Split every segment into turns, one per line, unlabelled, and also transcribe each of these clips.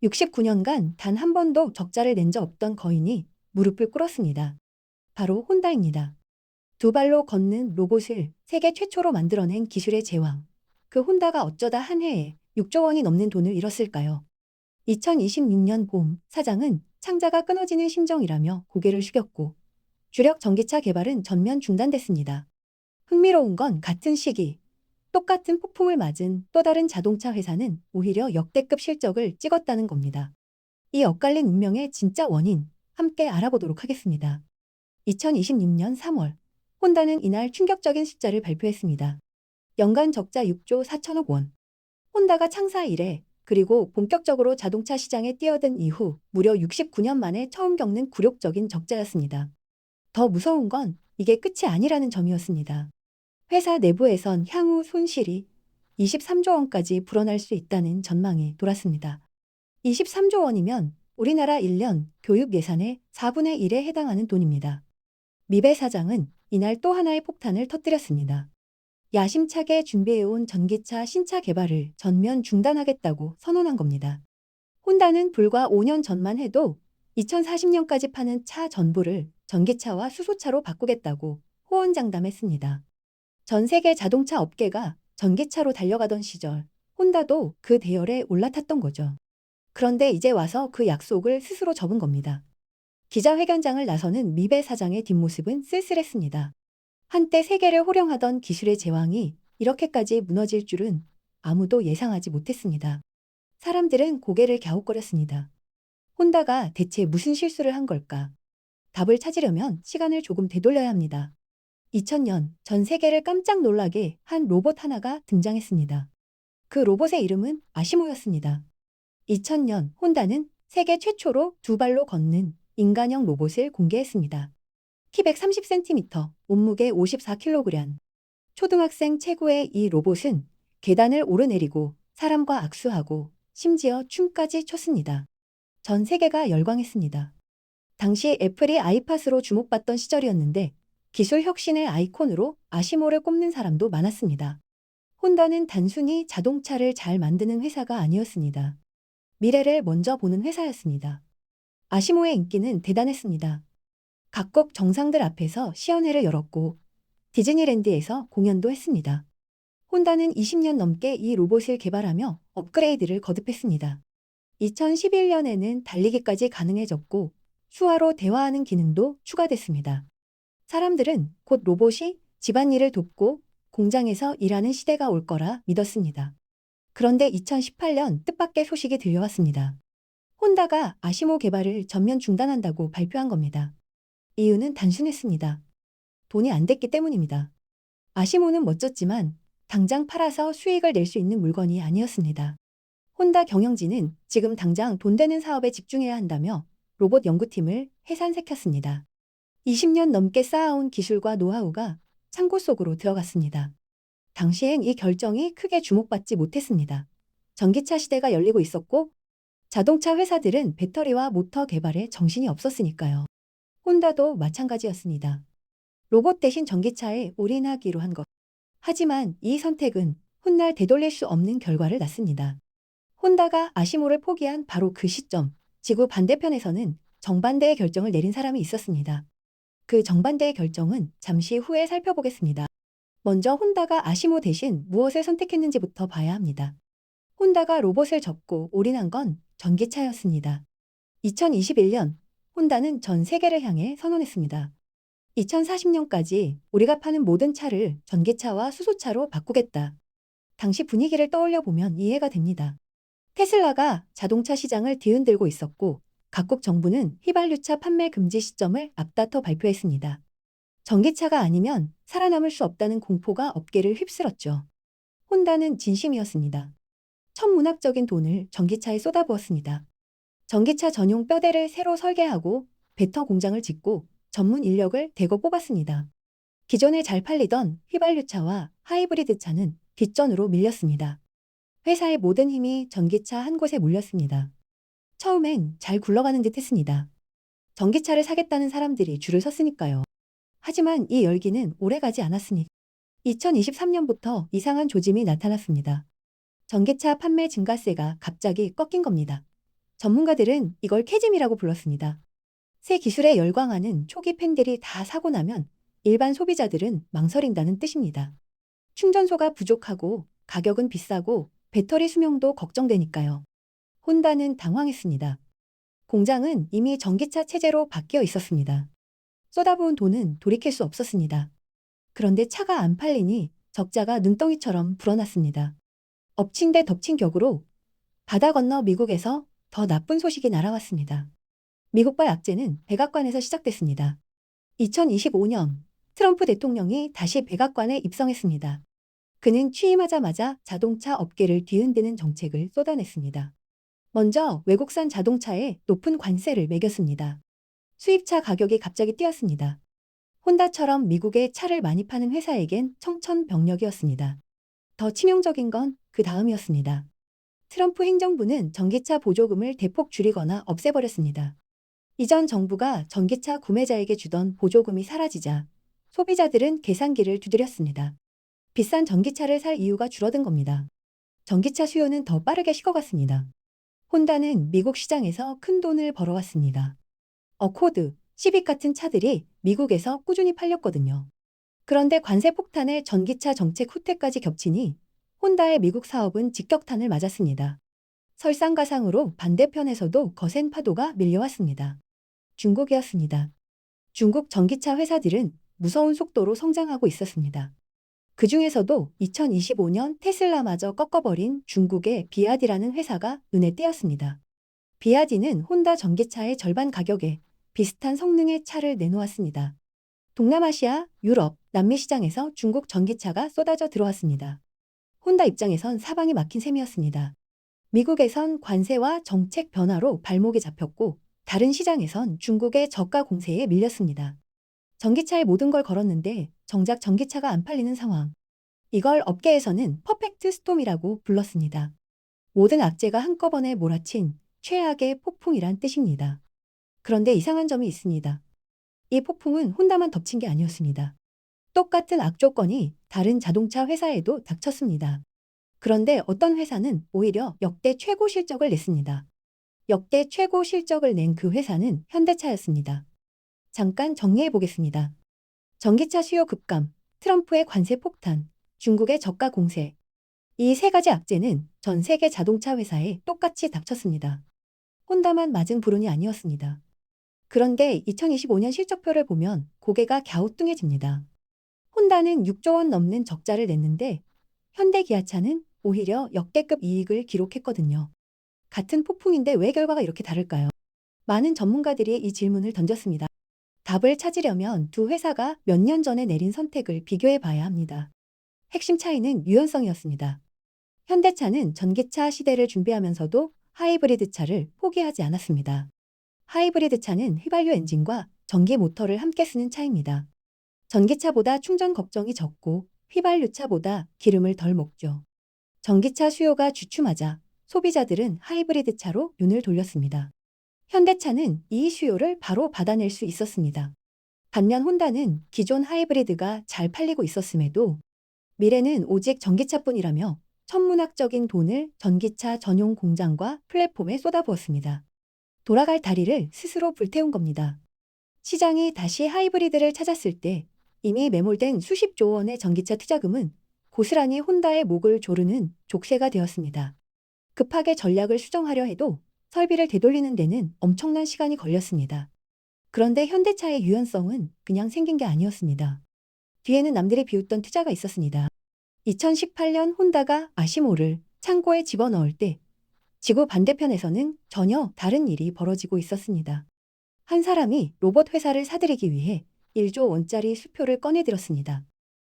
69년간 단 한 번도 적자를 낸 적 없던 거인이 무릎을 꿇었습니다. 바로 혼다입니다. 두 발로 걷는 로봇을 세계 최초로 만들어낸 기술의 제왕. 그 혼다가 어쩌다 한 해에 6조 원이 넘는 돈을 잃었을까요? 2026년 봄 사장은 창자가 끊어지는 심정이라며 고개를 숙였고 주력 전기차 개발은 전면 중단됐습니다. 흥미로운 건 같은 시기 똑같은 폭풍을 맞은 또 다른 자동차 회사는 오히려 역대급 실적을 찍었다는 겁니다. 이 엇갈린 운명의 진짜 원인 함께 알아보도록 하겠습니다. 2026년 3월 혼다는 이날 충격적인 숫자를 발표했습니다. 연간 적자 6조 4천억 원. 혼다가 창사 이래 그리고 본격적으로 자동차 시장에 뛰어든 이후 무려 69년 만에 처음 겪는 굴욕적인 적자였습니다. 더 무서운 건 이게 끝이 아니라는 점이었습니다. 회사 내부에선 향후 손실이 23조 원까지 불어날 수 있다는 전망이 돌았습니다. 23조 원이면 우리나라 1년 교육 예산의 4분의 1에 해당하는 돈입니다. 미베 사장은 이날 또 하나의 폭탄을 터뜨렸습니다. 야심차게 준비해온 전기차 신차 개발을 전면 중단하겠다고 선언한 겁니다. 혼다는 불과 5년 전만 해도 2040년까지 파는 차 전부를 전기차와 수소차로 바꾸겠다고 호언장담했습니다. 전 세계 자동차 업계가 전기차로 달려가던 시절 혼다도 그 대열에 올라탔던 거죠. 그런데 이제 와서 그 약속을 스스로 접은 겁니다. 기자회견장을 나서는 미베 사장의 뒷모습은 쓸쓸했습니다. 한때 세계를 호령하던 기술의 제왕이 이렇게까지 무너질 줄은 아무도 예상하지 못했습니다. 사람들은 고개를 갸웃거렸습니다. 혼다가 대체 무슨 실수를 한 걸까? 답을 찾으려면 시간을 조금 되돌려야 합니다. 2000년 전 세계를 깜짝 놀라게 한 로봇 하나가 등장했습니다. 그 로봇의 이름은 아시모였습니다. 2000년 혼다는 세계 최초로 두 발로 걷는 인간형 로봇을 공개했습니다. 키 130cm, 몸무게 54kg. 초등학생 최고의 이 로봇은 계단을 오르내리고 사람과 악수하고 심지어 춤까지 췄습니다. 전 세계가 열광했습니다. 당시 애플이 아이팟으로 주목받던 시절이었는데 기술 혁신의 아이콘으로 아시모를 꼽는 사람도 많았습니다. 혼다는 단순히 자동차를 잘 만드는 회사가 아니었습니다. 미래를 먼저 보는 회사였습니다. 아시모의 인기는 대단했습니다. 각국 정상들 앞에서 시연회를 열었고 디즈니랜드에서 공연도 했습니다. 혼다는 20년 넘게 이 로봇을 개발하며 업그레이드를 거듭했습니다. 2011년에는 달리기까지 가능해졌고 수화로 대화하는 기능도 추가됐습니다. 사람들은 곧 로봇이 집안일을 돕고 공장에서 일하는 시대가 올 거라 믿었습니다. 그런데 2018년 뜻밖의 소식이 들려왔습니다. 혼다가 아시모 개발을 전면 중단한다고 발표한 겁니다. 이유는 단순했습니다. 돈이 안 됐기 때문입니다. 아시모는 멋졌지만 당장 팔아서 수익을 낼 수 있는 물건이 아니었습니다. 혼다 경영진은 지금 당장 돈 되는 사업에 집중해야 한다며 로봇 연구팀을 해산시켰습니다. 20년 넘게 쌓아온 기술과 노하우가 창고 속으로 들어갔습니다. 당시엔 이 결정이 크게 주목받지 못했습니다. 전기차 시대가 열리고 있었고 자동차 회사들은 배터리와 모터 개발에 정신이 없었으니까요. 혼다도 마찬가지였습니다. 로봇 대신 전기차에 올인하기로 한 것. 하지만 이 선택은 훗날 되돌릴 수 없는 결과를 낳습니다. 혼다가 아시모를 포기한 바로 그 시점, 지구 반대편에서는 정반대의 결정을 내린 사람이 있었습니다. 그 정반대의 결정은 잠시 후에 살펴보겠습니다. 먼저 혼다가 아시모 대신 무엇을 선택했는지부터 봐야 합니다. 혼다가 로봇을 접고 올인한 건 전기차였습니다. 2021년 혼다는 전 세계를 향해 선언했습니다. 2040년까지 우리가 파는 모든 차를 전기차와 수소차로 바꾸겠다. 당시 분위기를 떠올려 보면 이해가 됩니다. 테슬라가 자동차 시장을 뒤흔들고 있었고 각국 정부는 휘발유차 판매 금지 시점을 앞다퉈 발표했습니다. 전기차가 아니면 살아남을 수 없다는 공포가 업계를 휩쓸었죠. 혼다는 진심이었습니다. 천문학적인 돈을 전기차에 쏟아부었습니다. 전기차 전용 뼈대를 새로 설계하고 배터 공장을 짓고 전문 인력을 대거 뽑았습니다. 기존에 잘 팔리던 휘발유차와 하이브리드 차는 뒷전으로 밀렸습니다. 회사의 모든 힘이 전기차 한 곳에 몰렸습니다. 처음엔 잘 굴러가는 듯 했습니다. 전기차를 사겠다는 사람들이 줄을 섰으니까요. 하지만 이 열기는 오래가지 않았으니 2023년부터 이상한 조짐이 나타났습니다. 전기차 판매 증가세가 갑자기 꺾인 겁니다. 전문가들은 이걸 캐즘이라고 불렀습니다. 새 기술에 열광하는 초기 팬들이 다 사고 나면 일반 소비자들은 망설인다는 뜻입니다. 충전소가 부족하고 가격은 비싸고 배터리 수명도 걱정되니까요. 혼다는 당황했습니다. 공장은 이미 전기차 체제로 바뀌어 있었습니다. 쏟아부은 돈은 돌이킬 수 없었습니다. 그런데 차가 안 팔리니 적자가 눈덩이처럼 불어났습니다. 엎친 데 덮친 격으로 바다 건너 미국에서 더 나쁜 소식이 날아왔습니다. 미국발 악재는 백악관에서 시작됐습니다. 2025년 트럼프 대통령이 다시 백악관에 입성했습니다. 그는 취임하자마자 자동차 업계를 뒤흔드는 정책을 쏟아냈습니다. 먼저 외국산 자동차에 높은 관세를 매겼습니다. 수입차 가격이 갑자기 뛰었습니다. 혼다처럼 미국에 차를 많이 파는 회사에겐 청천벽력이었습니다. 더 치명적인 건 그 다음이었습니다. 트럼프 행정부는 전기차 보조금을 대폭 줄이거나 없애버렸습니다. 이전 정부가 전기차 구매자에게 주던 보조금이 사라지자 소비자들은 계산기를 두드렸습니다. 비싼 전기차를 살 이유가 줄어든 겁니다. 전기차 수요는 더 빠르게 식어갔습니다. 혼다는 미국 시장에서 큰 돈을 벌어왔습니다. 어코드, 시빅 같은 차들이 미국에서 꾸준히 팔렸거든요. 그런데 관세 폭탄에 전기차 정책 후퇴까지 겹치니 혼다의 미국 사업은 직격탄을 맞았습니다. 설상가상으로 반대편에서도 거센 파도가 밀려왔습니다. 중국이었습니다. 중국 전기차 회사들은 무서운 속도로 성장하고 있었습니다. 그 중에서도 2025년 테슬라마저 꺾어버린 중국의 비아디라는 회사가 눈에 띄었습니다. 비아디는 혼다 전기차의 절반 가격에 비슷한 성능의 차를 내놓았습니다. 동남아시아, 유럽, 남미 시장에서 중국 전기차가 쏟아져 들어왔습니다. 혼다 입장에선 사방이 막힌 셈이었습니다. 미국에선 관세와 정책 변화로 발목이 잡혔고 다른 시장에선 중국의 저가 공세에 밀렸습니다. 전기차에 모든 걸 걸었는데 정작 전기차가 안 팔리는 상황. 이걸 업계에서는 퍼펙트 스톰이라고 불렀습니다. 모든 악재가 한꺼번에 몰아친 최악의 폭풍이란 뜻입니다. 그런데 이상한 점이 있습니다. 이 폭풍은 혼다만 덮친 게 아니었습니다. 똑같은 악조건이 다른 자동차 회사에도 닥쳤습니다. 그런데 어떤 회사는 오히려 역대 최고 실적을 냈습니다. 역대 최고 실적을 낸 그 회사는 현대차였습니다. 잠깐 정리해 보겠습니다. 전기차 수요 급감, 트럼프의 관세 폭탄, 중국의 저가 공세. 이 세 가지 악재는 전 세계 자동차 회사에 똑같이 닥쳤습니다. 혼다만 맞은 불운이 아니었습니다. 그런데 2025년 실적표를 보면 고개가 갸우뚱해집니다. 혼다는 6조 원 넘는 적자를 냈는데 현대기아차는 오히려 역대급 이익을 기록했거든요. 같은 폭풍인데 왜 결과가 이렇게 다를까요? 많은 전문가들이 이 질문을 던졌습니다. 답을 찾으려면 두 회사가 몇 년 전에 내린 선택을 비교해 봐야 합니다. 핵심 차이는 유연성이었습니다. 현대차는 전기차 시대를 준비하면서도 하이브리드 차를 포기하지 않았습니다. 하이브리드 차는 휘발유 엔진과 전기 모터를 함께 쓰는 차입니다. 전기차보다 충전 걱정이 적고 휘발유차보다 기름을 덜 먹죠. 전기차 수요가 주춤하자 소비자들은 하이브리드 차로 눈을 돌렸습니다. 현대차는 이 수요를 바로 받아낼 수 있었습니다. 반면 혼다는 기존 하이브리드가 잘 팔리고 있었음에도 미래는 오직 전기차뿐이라며 천문학적인 돈을 전기차 전용 공장과 플랫폼에 쏟아부었습니다. 돌아갈 다리를 스스로 불태운 겁니다. 시장이 다시 하이브리드를 찾았을 때 이미 매몰된 수십조 원의 전기차 투자금은 고스란히 혼다의 목을 조르는 족쇄가 되었습니다. 급하게 전략을 수정하려 해도 설비를 되돌리는 데는 엄청난 시간이 걸렸습니다. 그런데 현대차의 유연성은 그냥 생긴 게 아니었습니다. 뒤에는 남들이 비웃던 투자가 있었습니다. 2018년 혼다가 아시모를 창고에 집어넣을 때 지구 반대편에서는 전혀 다른 일이 벌어지고 있었습니다. 한 사람이 로봇 회사를 사들이기 위해 1조 원짜리 수표를 꺼내들었습니다.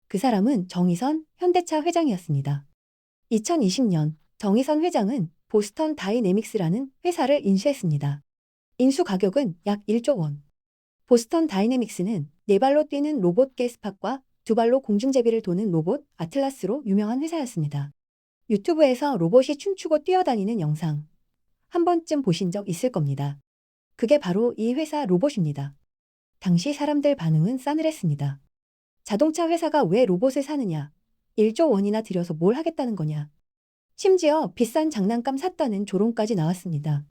그 사람은 정의선 현대차 회장이었습니다. 2020년 정의선 회장은 보스턴 다이내믹스라는 회사를 인수했습니다. 인수 가격은 약 1조 원. 보스턴 다이내믹스는 네 발로 뛰는 로봇 게스팍과 두 발로 공중제비를 도는 로봇 아틀라스로 유명한 회사였습니다. 유튜브에서 로봇이 춤추고 뛰어다니는 영상 한 번쯤 보신 적 있을 겁니다. 그게 바로 이 회사 로봇입니다. 당시 사람들 반응은 싸늘했습니다. 자동차 회사가 왜 로봇을 사느냐? 1조 원이나 들여서 뭘 하겠다는 거냐? 심지어 비싼 장난감 샀다는 조롱까지 나왔습니다.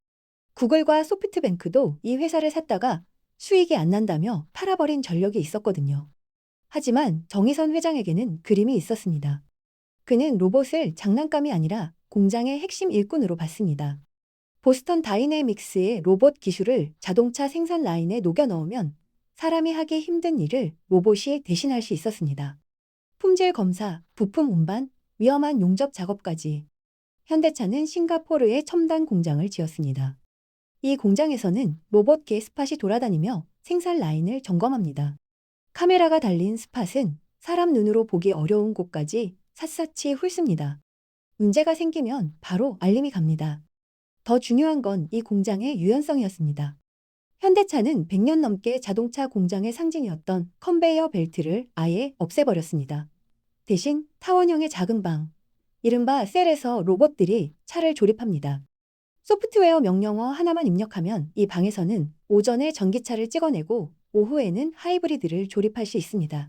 구글과 소프트뱅크도 이 회사를 샀다가 수익이 안 난다며 팔아버린 전력이 있었거든요. 하지만 정의선 회장에게는 그림이 있었습니다. 그는 로봇을 장난감이 아니라 공장의 핵심 일꾼으로 봤습니다. 보스턴 다이내믹스의 로봇 기술을 자동차 생산 라인에 녹여 넣으면 사람이 하기 힘든 일을 로봇이 대신할 수 있었습니다. 품질 검사, 부품 운반, 위험한 용접 작업까지. 현대차는 싱가포르에 첨단 공장을 지었습니다. 이 공장에서는 로봇 개 스팟이 돌아다니며 생산 라인을 점검합니다. 카메라가 달린 스팟은 사람 눈으로 보기 어려운 곳까지 샅샅이 훑습니다. 문제가 생기면 바로 알림이 갑니다. 더 중요한 건 이 공장의 유연성이었습니다. 현대차는 100년 넘게 자동차 공장의 상징이었던 컨베이어 벨트를 아예 없애버렸습니다. 대신 타원형의 작은 방, 이른바 셀에서 로봇들이 차를 조립합니다. 소프트웨어 명령어 하나만 입력하면 이 방에서는 오전에 전기차를 찍어내고 오후에는 하이브리드를 조립할 수 있습니다.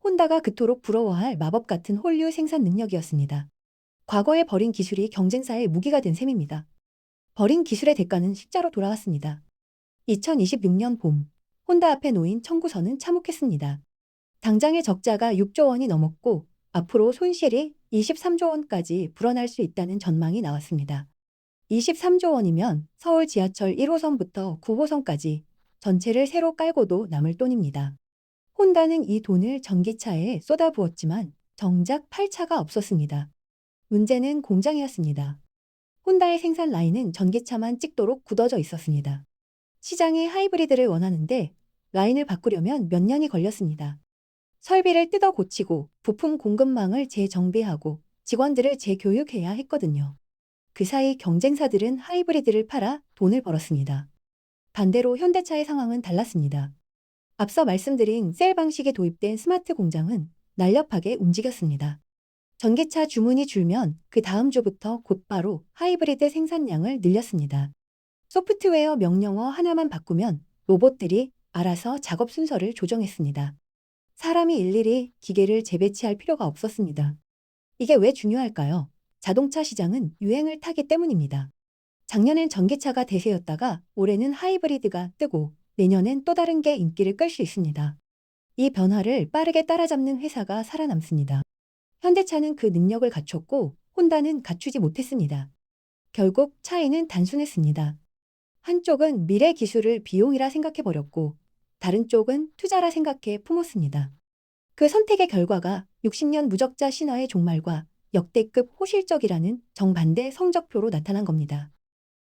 혼다가 그토록 부러워할 마법 같은 홀류 생산 능력이었습니다. 과거에 버린 기술이 경쟁사의 무기가 된 셈입니다. 버린 기술의 대가는 십자로 돌아왔습니다. 2026년 봄, 혼다 앞에 놓인 청구서는 참혹했습니다. 당장의 적자가 6조 원이 넘었고 앞으로 손실이 23조 원까지 불어날 수 있다는 전망이 나왔습니다. 23조 원이면 서울 지하철 1호선부터 9호선까지 전체를 새로 깔고도 남을 돈입니다. 혼다는 이 돈을 전기차에 쏟아부었지만 정작 팔 차가 없었습니다. 문제는 공장이었습니다. 혼다의 생산 라인은 전기차만 찍도록 굳어져 있었습니다. 시장이 하이브리드를 원하는데 라인을 바꾸려면 몇 년이 걸렸습니다. 설비를 뜯어 고치고 부품 공급망을 재정비하고 직원들을 재교육해야 했거든요. 그 사이 경쟁사들은 하이브리드를 팔아 돈을 벌었습니다. 반대로 현대차의 상황은 달랐습니다. 앞서 말씀드린 셀 방식이 도입된 스마트 공장은 날렵하게 움직였습니다. 전기차 주문이 줄면 그 다음 주부터 곧바로 하이브리드 생산량을 늘렸습니다. 소프트웨어 명령어 하나만 바꾸면 로봇들이 알아서 작업 순서를 조정했습니다. 사람이 일일이 기계를 재배치할 필요가 없었습니다. 이게 왜 중요할까요? 자동차 시장은 유행을 타기 때문입니다. 작년엔 전기차가 대세였다가 올해는 하이브리드가 뜨고 내년엔 또 다른 게 인기를 끌 수 있습니다. 이 변화를 빠르게 따라잡는 회사가 살아남습니다. 현대차는 그 능력을 갖췄고 혼다는 갖추지 못했습니다. 결국 차이는 단순했습니다. 한쪽은 미래 기술을 비용이라 생각해버렸고 다른 쪽은 투자라 생각해 품었습니다. 그 선택의 결과가 60년 무적자 신화의 종말과 역대급 호실적이라는 정반대 성적표로 나타난 겁니다.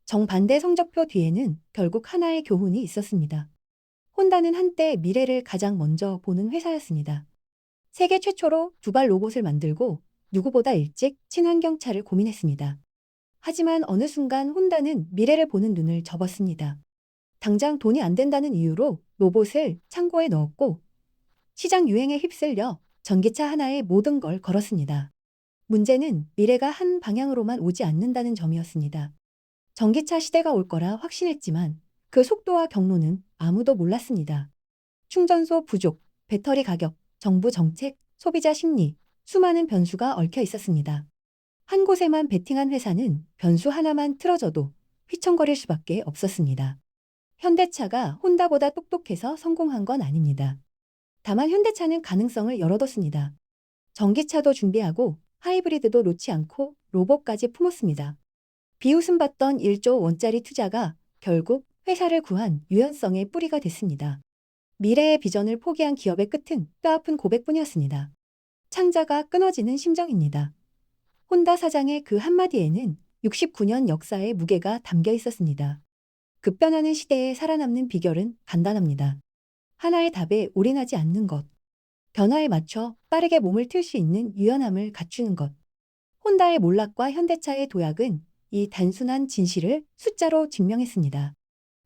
정반대 성적표 뒤에는 결국 하나의 교훈이 있었습니다. 혼다는 한때 미래를 가장 먼저 보는 회사였습니다. 세계 최초로 두발 로봇을 만들고 누구보다 일찍 친환경차를 고민했습니다. 하지만 어느 순간 혼다는 미래를 보는 눈을 접었습니다. 당장 돈이 안 된다는 이유로 로봇을 창고에 넣었고 시장 유행에 휩쓸려 전기차 하나에 모든 걸 걸었습니다. 문제는 미래가 한 방향으로만 오지 않는다는 점이었습니다. 전기차 시대가 올 거라 확신했지만 그 속도와 경로는 아무도 몰랐습니다. 충전소 부족, 배터리 가격, 정부 정책, 소비자 심리, 수많은 변수가 얽혀 있었습니다. 한 곳에만 베팅한 회사는 변수 하나만 틀어져도 휘청거릴 수밖에 없었습니다. 현대차가 혼다보다 똑똑해서 성공한 건 아닙니다. 다만 현대차는 가능성을 열어뒀습니다. 전기차도 준비하고 하이브리드도 놓지 않고 로봇까지 품었습니다. 비웃음 받던 1조 원짜리 투자가 결국 회사를 구한 유연성의 뿌리가 됐습니다. 미래의 비전을 포기한 기업의 끝은 뼈아픈 고백뿐이었습니다. 창자가 끊어지는 심정입니다. 혼다 사장의 그 한마디에는 69년 역사의 무게가 담겨 있었습니다. 급변하는 시대에 살아남는 비결은 간단합니다. 하나의 답에 올인하지 않는 것. 변화에 맞춰 빠르게 몸을 틀 수 있는 유연함을 갖추는 것. 혼다의 몰락과 현대차의 도약은 이 단순한 진실을 숫자로 증명했습니다.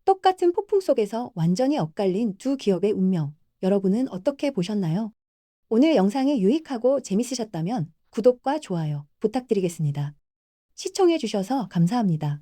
똑같은 폭풍 속에서 완전히 엇갈린 두 기업의 운명. 여러분은 어떻게 보셨나요? 오늘 영상이 유익하고 재밌으셨다면 구독과 좋아요 부탁드리겠습니다. 시청해주셔서 감사합니다.